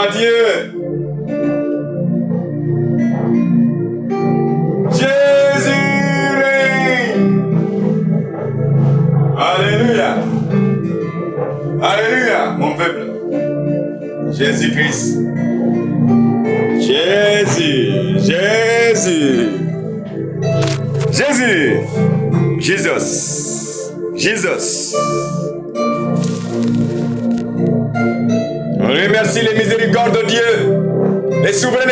à Dieu. Jésus règne. Alléluia. Alléluia, mon peuple. Jésus-Christ. Jésus. Jésus. Jésus. Jesus. Jesus. On remercie les miséricordes de Dieu, les souverains,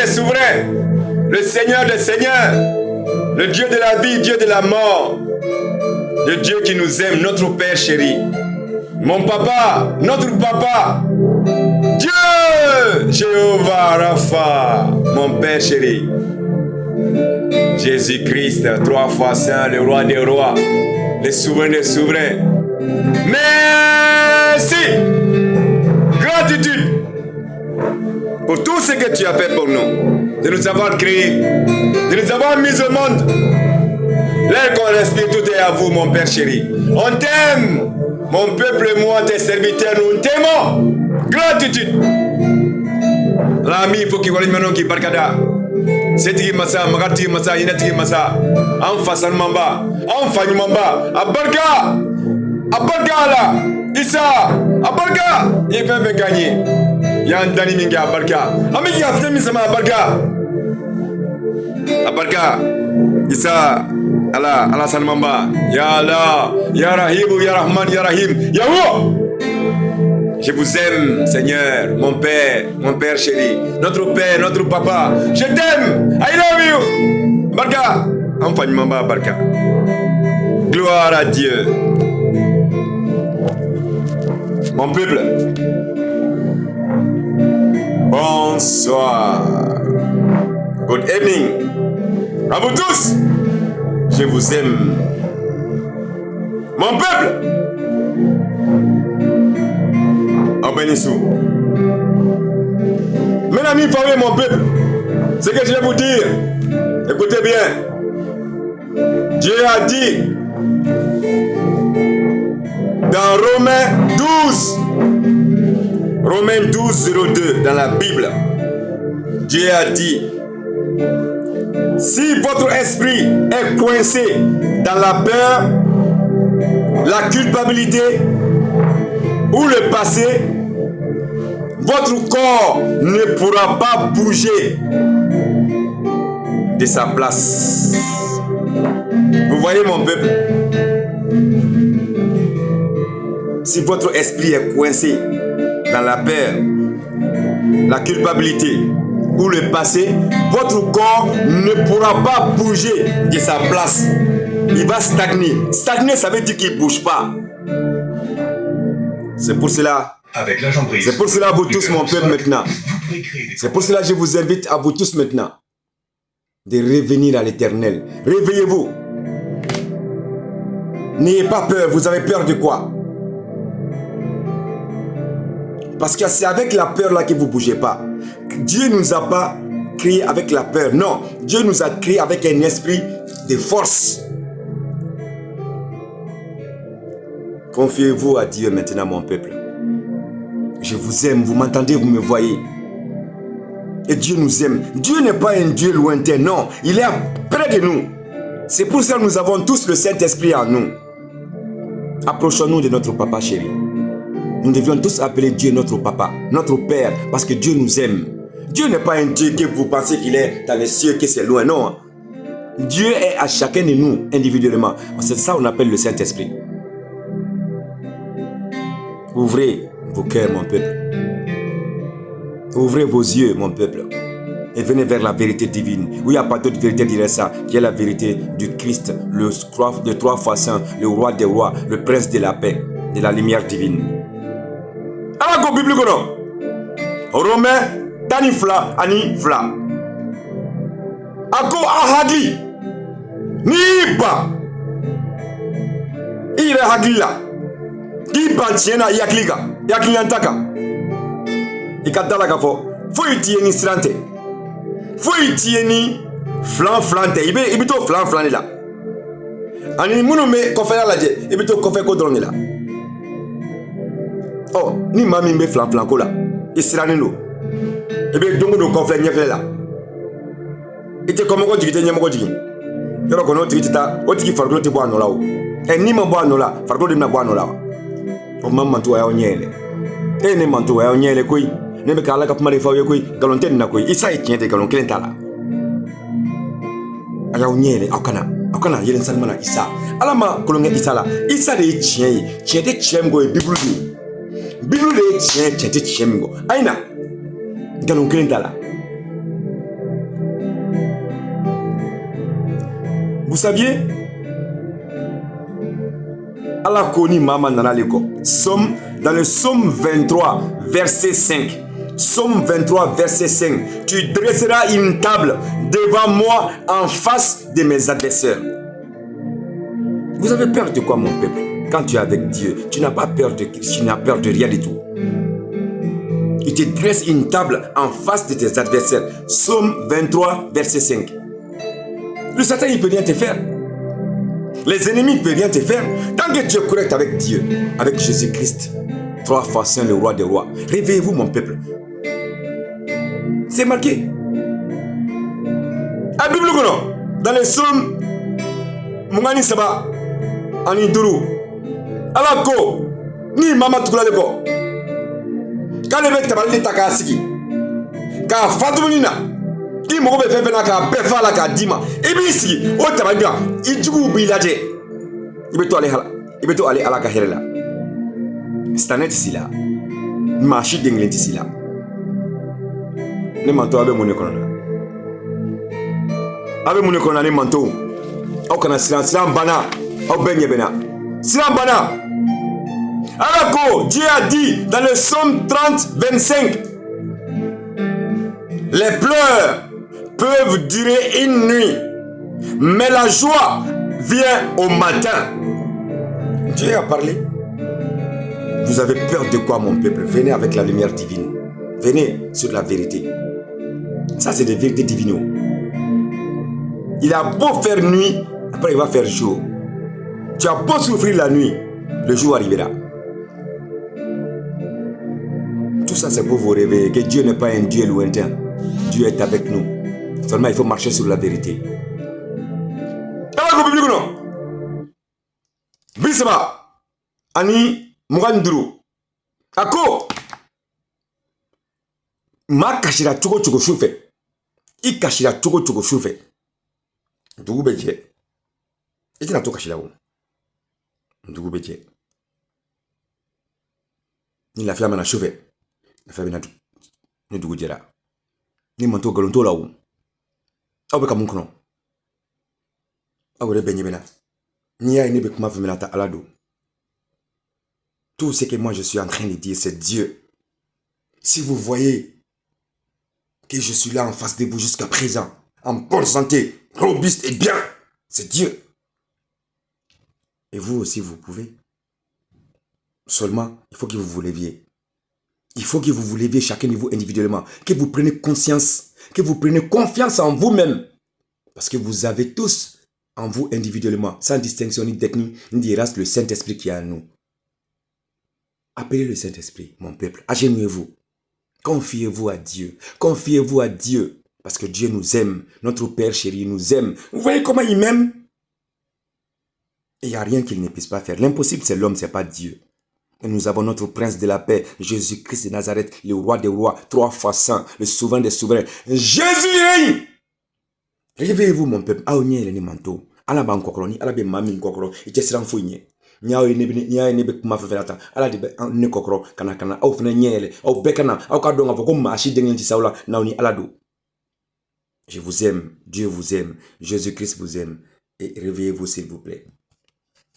le Seigneur des seigneurs, le Dieu de la vie, Dieu de la mort, le Dieu qui nous aime, notre Père chéri, mon papa, notre papa, Dieu, Jéhovah Rapha, mon Père chéri, Jésus-Christ, 3 fois saint, le roi des rois, les souverains des souverains. Merci! Gratitude pour tout ce que tu as fait pour nous, de nous avoir créés, de nous avoir mis au monde. L'air qu'on respire, tout est à vous, mon Père chéri. On t'aime, mon peuple et moi, tes serviteurs, nous t'aimons. Gratitude. L'ami, il faut qu'il voit maintenant qui barkada. C'est massa, magati massa, inati massa. En face à mamba, en fanny mamba, à barka, là. Issa, abarka, il peut me gagner. Yan dani minga abarka. Ami qui a fait mis sama abarka. Abarka. Issa, Allah sanmamba. Ya Allah, ya Rahim, ya Rahman, ya Rahim. Ya Allah. Je vous aime, Seigneur, mon Père chéri, notre Père, notre Papa. Je t'aime. I love you. Barka. Enfin, mamba barka. Gloire à Dieu. Mon peuple, bonsoir. Good evening. À vous tous, je vous aime. Mon peuple, en bénissou. Mes amis, parlez mon peuple. Ce que je vais vous dire, écoutez bien. Dieu a dit dans Romains 12, 02, dans la Bible, Dieu a dit, si votre esprit est coincé dans la peur, la culpabilité ou le passé, votre corps ne pourra pas bouger de sa place. Vous voyez mon peuple? Si votre esprit est coincé dans la peur, la culpabilité ou le passé, votre corps ne pourra pas bouger de sa place. Il va stagner. Stagner, ça veut dire qu'il ne bouge pas. C'est pour cela. C'est pour cela, vous tous, mon peuple, maintenant. C'est pour cela que je vous invite à vous tous maintenant de revenir à l'Éternel. Réveillez-vous. N'ayez pas peur. Vous avez peur de quoi? Parce que c'est avec la peur là que vous ne bougez pas. Dieu ne nous a pas créés avec la peur. Non, Dieu nous a créés avec un esprit de force. Confiez-vous à Dieu maintenant, mon peuple. Je vous aime, vous m'entendez, vous me voyez. Et Dieu nous aime. Dieu n'est pas un Dieu lointain, non. Il est près de nous. C'est pour ça que nous avons tous le Saint-Esprit en nous. Approchons-nous de notre papa chéri. Nous devions tous appeler Dieu notre papa, notre Père, parce que Dieu nous aime. Dieu n'est pas un Dieu que vous pensez qu'il est dans les cieux, que c'est loin, non. Dieu est à chacun de nous, individuellement. C'est ça qu'on appelle le Saint-Esprit. Ouvrez vos cœurs, mon peuple. Ouvrez vos yeux, mon peuple. Et venez vers la vérité divine. Où il n'y a pas d'autre vérité, dirait ça, qui est la vérité du Christ, le 3 fois saint, le roi des rois, le prince de la paix, de la lumière divine. Alago Bible kono. Romain tani fla ani fla. Ako ahadi. Ni ba. Ire hagila. Ki bantiena yaklika. Yaklantaka. Ikatala kafo. Foi tieni strante. Foi tieni flan ibito flan la. Ani munu me kofela la je. Ibito kofe ko drone la. Oh, ni mami mbe flan ko la. Isranelo. Et bien, donc, nous conflits, n'y a là. Et tu comment tu dis, n'y a pas de dit. Tu vois qu'on a dit, tu as dit, fargo te bois là. Et ni ma bois là, fargo de na bois là. Au moment où on y est. Et ne manto on y est, quoi. Ne me cala cap mal fois, quoi. Galonten na quoi. Isa et tient des galons qui là. Alors on y est, akana yelen salmana isa alama kolonge isa la isa de tien de tiem go bible de tien de tiem go aina galon kelentala. Vous saviez ala koni mama nanaleko dans le psaume 23 verset 5. Psaume 23, verset 5. Tu dresseras une table devant moi en face de mes adversaires. Vous avez peur de quoi, mon peuple? Quand tu es avec Dieu, tu n'as pas peur de rien du tout. Il te dresse une table en face de tes adversaires. Psaume 23, verset 5. Le Satan, il ne peut rien te faire. Les ennemis ne peuvent rien te faire. Tant que tu es correct avec Dieu, avec Jésus-Christ, 3 fois saint, le roi des rois. Réveillez-vous, mon peuple. C'est marqué. La Bible, dans les psaumes, Mungani Saba, Aniduru, Alako, ni Mama Tukuleko. Quand le mec t'a parlé de ta kasiki, quand Fatoumina, qui m'a fait faire Befa la Kadima, et bien ici, au Tabaga, il joue Bilade. Il veut aller à la Kahela. C'est un ici là. Marché d'England ici là. Ne manteau avec mon école. Avec mon école, les manteaux. Au Canada, Silan Bana, au Benyabena. Silan Bana. Alako, Dieu a dit dans le psaume 30, 25. Les pleurs peuvent durer une nuit, mais la joie vient au matin. Dieu a parlé. Vous avez peur de quoi, mon peuple? Venez avec la lumière divine. Venez sur la vérité. Ça, c'est des vérités divines. Il a beau faire nuit, après il va faire jour. Tu as beau souffrir la nuit, le jour arrivera. Tout ça, c'est pour vous réveiller que Dieu n'est pas un Dieu lointain. Dieu est avec nous. Seulement, il faut marcher sur la vérité. Bisaba, Ani, Muganduru, Ako, Ma kashira chuko shufe. I kashira chuko shufe. Ndugu beje. Iti na to kashira wo. Ndugu beje. Ni la fiama na shufe. La fiama na ndugu jera. Ni manto galonto la wo. Awe ka munkono. Awe benye bena. Ni ya ni be kuma fumela ta alado. Tout ce que moi je suis en train de dire, c'est Dieu. Si vous voyez que je suis là en face de vous jusqu'à présent, en bonne santé, robuste et bien, c'est Dieu. Et vous aussi, vous pouvez. Seulement, il faut que vous vous leviez. Il faut que vous vous leviez chacun de vous individuellement. Que vous preniez conscience, que vous preniez confiance en vous-même. Parce que vous avez tous en vous individuellement, sans distinction ni d'ethnie, ni de race, le Saint-Esprit qui est en nous. Appelez le Saint-Esprit, mon peuple. Agenouillez-vous. Confiez-vous à Dieu. Confiez-vous à Dieu. Parce que Dieu nous aime. Notre Père chéri nous aime. Vous voyez comment il m'aime? Il n'y a rien qu'il ne puisse pas faire. L'impossible, c'est l'homme, ce n'est pas Dieu. Et nous avons notre prince de la paix, Jésus-Christ de Nazareth, le roi des rois, 3 fois saint, le souverain des souverains. Jésus! Réveillez-vous, mon peuple. Aounie, il est manteau. Ala ban kokoro ni ala be mami kokoro ite siran foyne nyaaw ne be kuma fefelata ala de ne kokoro kana aw fena nyele aw bekana aw ka donga foko machi dengen ti sawla nawni ala do. Je vous aime, Dieu vous aime, Jésus-Christ vous aime et réveillez-vous s'il vous plaît.